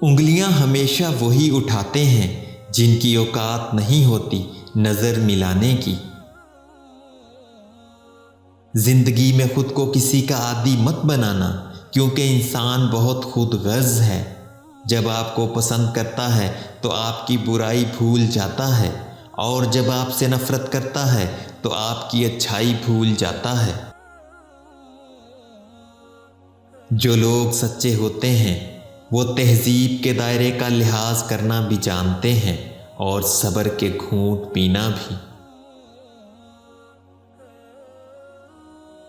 انگلیاں ہمیشہ وہی اٹھاتے ہیں جن کی اوقات نہیں ہوتی نظر ملانے کی۔ زندگی میں خود کو کسی کا عادی مت بنانا، کیونکہ انسان بہت خود غرض ہے۔ جب آپ کو پسند کرتا ہے تو آپ کی برائی بھول جاتا ہے، اور جب آپ سے نفرت کرتا ہے تو آپ کی اچھائی بھول جاتا ہے۔ جو لوگ سچے ہوتے ہیں وہ تہذیب کے دائرے کا لحاظ کرنا بھی جانتے ہیں، اور صبر کے گھونٹ پینا بھی۔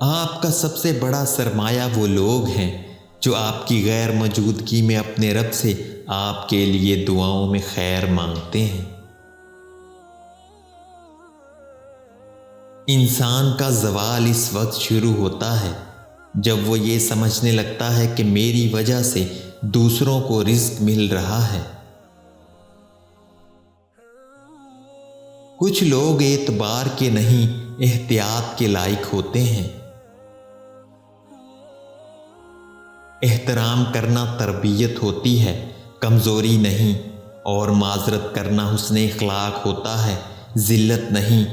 آپ کا سب سے بڑا سرمایہ وہ لوگ ہیں جو آپ کی غیر موجودگی میں اپنے رب سے آپ کے لیے دعاؤں میں خیر مانگتے ہیں۔ انسان کا زوال اس وقت شروع ہوتا ہے جب وہ یہ سمجھنے لگتا ہے کہ میری وجہ سے دوسروں کو رزق مل رہا ہے۔ کچھ لوگ اعتبار کے نہیں احتیاط کے لائق ہوتے ہیں۔ احترام کرنا تربیت ہوتی ہے، کمزوری نہیں، اور معذرت کرنا حسن اخلاق ہوتا ہے، ذلت نہیں،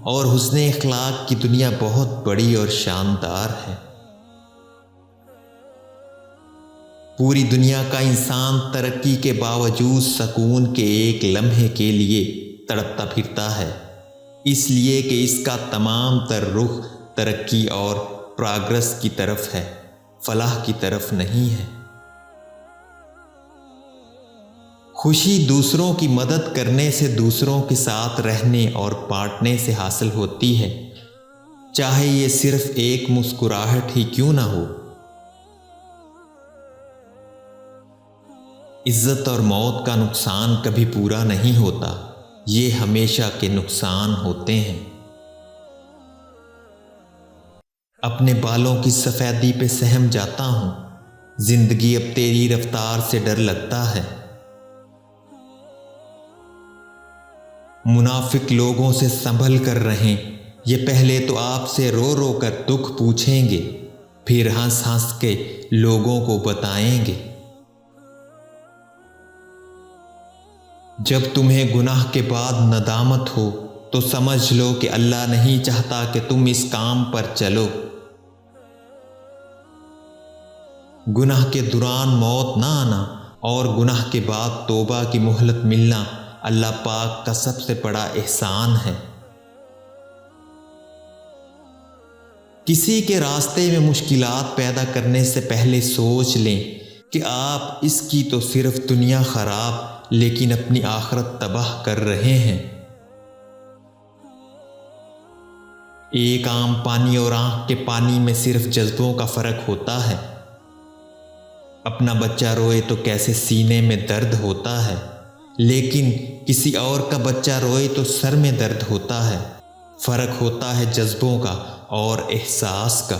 اور حسن اخلاق کی دنیا بہت بڑی اور شاندار ہے۔ پوری دنیا کا انسان ترقی کے باوجود سکون کے ایک لمحے کے لیے تڑپتا پھرتا ہے، اس لیے کہ اس کا تمام تر رخ ترقی اور پراگرس کی طرف ہے، فلاح کی طرف نہیں ہے۔ خوشی دوسروں کی مدد کرنے سے، دوسروں کے ساتھ رہنے اور بانٹنے سے حاصل ہوتی ہے، چاہے یہ صرف ایک مسکراہٹ ہی کیوں نہ ہو۔ عزت اور موت کا نقصان کبھی پورا نہیں ہوتا، یہ ہمیشہ کے نقصان ہوتے ہیں۔ اپنے بالوں کی سفیدی پہ سہم جاتا ہوں، زندگی اب تیری رفتار سے ڈر لگتا ہے۔ منافق لوگوں سے سنبھل کر رہیں، یہ پہلے تو آپ سے رو رو کر دکھ پوچھیں گے، پھر ہنس ہنس کے لوگوں کو بتائیں گے۔ جب تمہیں گناہ کے بعد ندامت ہو تو سمجھ لو کہ اللہ نہیں چاہتا کہ تم اس کام پر چلو۔ گناہ کے دوران موت نہ آنا اور گناہ کے بعد توبہ کی مہلت ملنا اللہ پاک کا سب سے بڑا احسان ہے۔ کسی کے راستے میں مشکلات پیدا کرنے سے پہلے سوچ لیں کہ آپ اس کی تو صرف دنیا خراب لیکن اپنی آخرت تباہ کر رہے ہیں۔ ایک عام پانی اور آنکھ کے پانی میں صرف جذبوں کا فرق ہوتا ہے۔ اپنا بچہ روئے تو کیسے سینے میں درد ہوتا ہے، لیکن کسی اور کا بچہ روئے تو سر میں درد ہوتا ہے۔ فرق ہوتا ہے جذبوں کا اور احساس کا۔